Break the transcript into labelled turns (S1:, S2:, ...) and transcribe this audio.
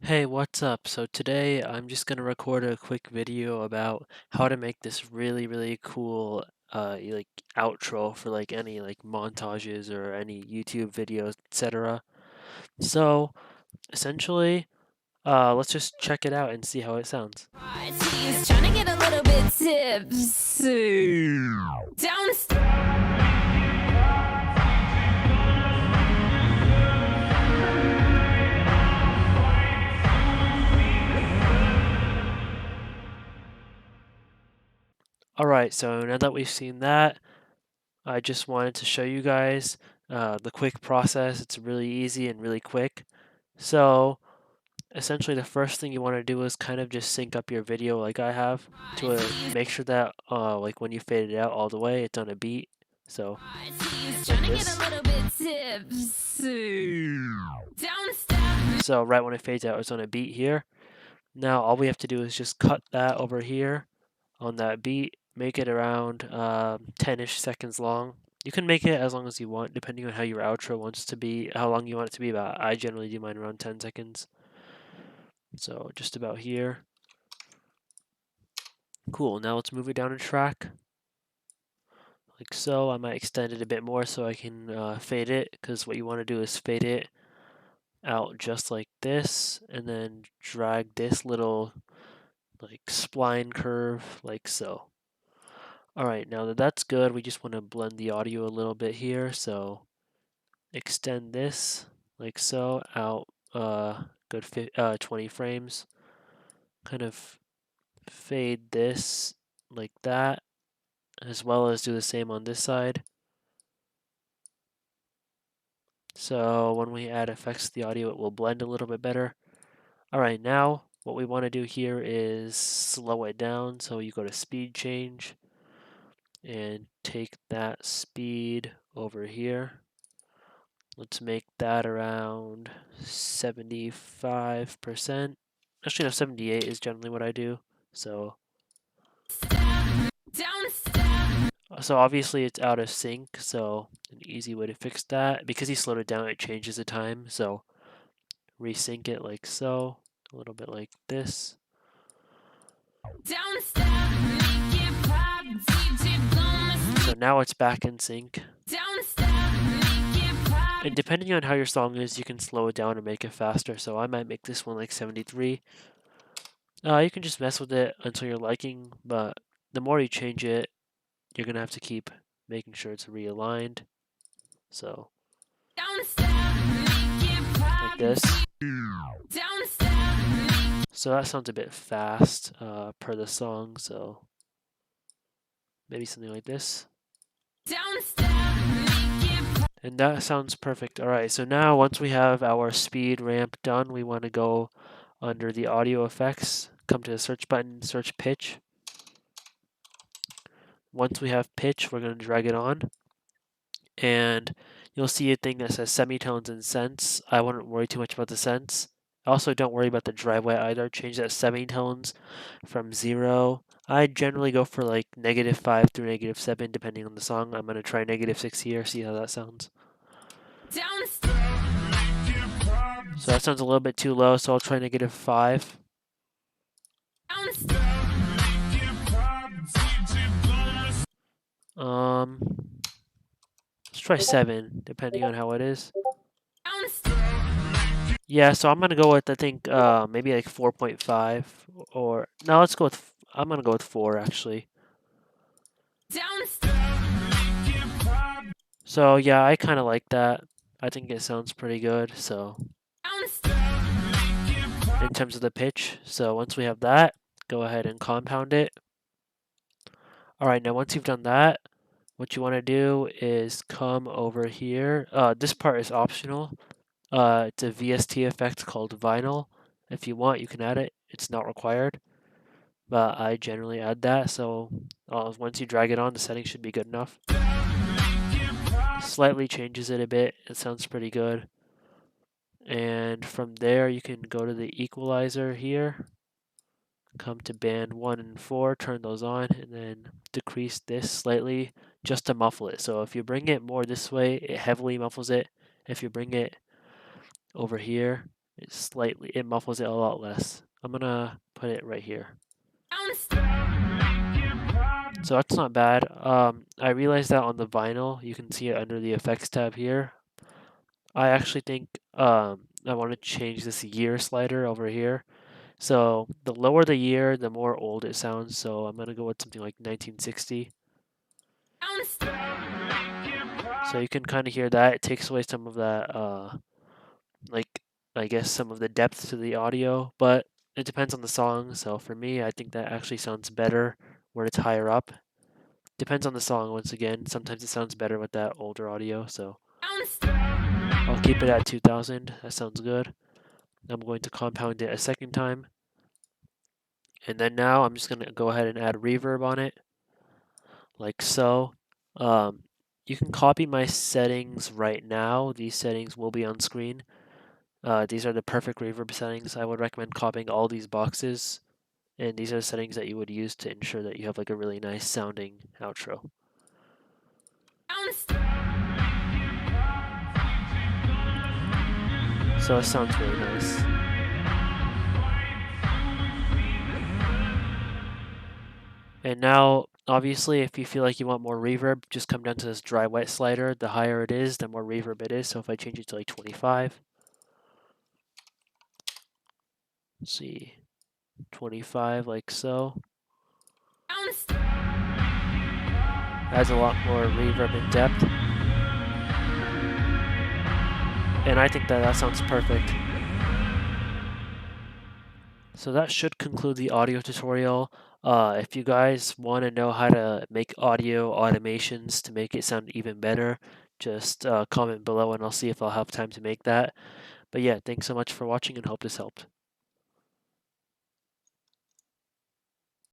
S1: Hey, what's up? So today I'm just gonna record a quick video about how to make this really cool outro for like any like montages or any YouTube videos, etc. So essentially, let's just check it out and see how it sounds.
S2: She's trying to get a little bit tipsy. Downstairs.
S1: Alright, so now that we've seen that, I just wanted to show you guys the quick process. It's really easy and really quick. So essentially the first thing you want to do is kind of just sync up your video like I have to make sure that like when you fade it out all the way it's on a beat. So
S2: She's
S1: like
S2: trying to get
S1: this.
S2: a little bit tipsy. Downstairs.
S1: So right when it fades out it's on a beat here. Now all we have to do is just cut that over here on that beat, make it around 10-ish seconds long. You can make it as long as you want depending on how your outro wants to be, how long you want it to be, but I generally do mine around 10 seconds. So just about here. Cool, now let's move it down a track, like so. I might extend it a bit more so I can fade it, because what you want to do is fade it out just like this, and then drag this little like spline curve like so. Alright, now that that's good, we just want to blend the audio a little bit here, so extend this like so out good 20 frames, kind of fade this like that, as well as do the same on this side. So when we add effects to the audio, it will blend a little bit better. Alright, now what we want to do here is slow it down. So you go to speed change and take that speed over here. Let's make that around 75%. Actually, no, 78 is generally what I do. So obviously it's out of sync, so an easy way to fix that, because he slowed it down, it changes the time. So resync it like so, a little bit like this. So now it's back in sync. And depending on how your song is, you can slow it down and make it faster. So I might make this one like 73. You can just mess with it until you're liking, but the more you change it, you're gonna have to keep making sure it's realigned. So like this. So that sounds a bit fast per the song, so maybe something like this. And that sounds perfect. Alright, so now once we have our speed ramp done, we want to go under the audio effects, come to the search button, search pitch. Once we have pitch, we're going to drag it on, and you'll see a thing that says semitones and cents. I wouldn't worry too much about the cents. Also, don't worry about the driveway either. Change that semitones from 0. I generally go for like -5 through -7 depending on the song. I'm going to try -6 here, see how that sounds. So that sounds a little bit too low, so I'll try -5. Let's try 7, depending on how it is. Yeah, so I'm gonna go with, I think, maybe like 4.5, or no, let's go with, I'm gonna go with 4 actually. So yeah, I kind of like that. I think it sounds pretty good. So in terms of the pitch, so once we have that, go ahead and compound it. Alright, now once you've done that, what you want to do is come over here. This part is optional. It's a VST effect called vinyl. If you want, you can add it. It's not required, but I generally add that. So once you drag it on, the settings should be good enough. Slightly changes it a bit. It sounds pretty good. And from there, you can go to the equalizer here. Come to band 1 and 4, turn those on, and then decrease this slightly just to muffle it. So if you bring it more this way, it heavily muffles it. If you bring it over here, it muffles it a lot less. I'm gonna put it right here. So that's not bad. I realized that on the vinyl, you can see it under the effects tab here. I actually think I want to change this year slider over here. So the lower the year, the more old it sounds. So I'm gonna go with something like 1960. So you can kind of hear that. It takes away some of that, like I guess some of the depth to the audio, but it depends on the song. So for me, I think that actually sounds better when it's higher up. Depends on the song once again. Sometimes it sounds better with that older audio. So I'll keep it at 2000. That sounds good. I'm going to compound it a second time. And then now I'm just going to go ahead and add reverb on it, like so. Um, you can copy my settings right now. These settings will be on screen. These are the perfect reverb settings. I would recommend copying all these boxes. And these are the settings that you would use to ensure that you have like a really nice sounding outro. So it sounds really nice. And now, obviously, if you feel like you want more reverb, just come down to this dry wet slider. The higher it is, the more reverb it is. So if I change it to like 25, let's see, 25 like so. Adds a lot more reverb and depth. And I think that sounds perfect. So that should conclude the audio tutorial. If you guys want to know how to make audio automations to make it sound even better, just comment below and I'll see if I'll have time to make that. But yeah, thanks so much for watching and hope this helped.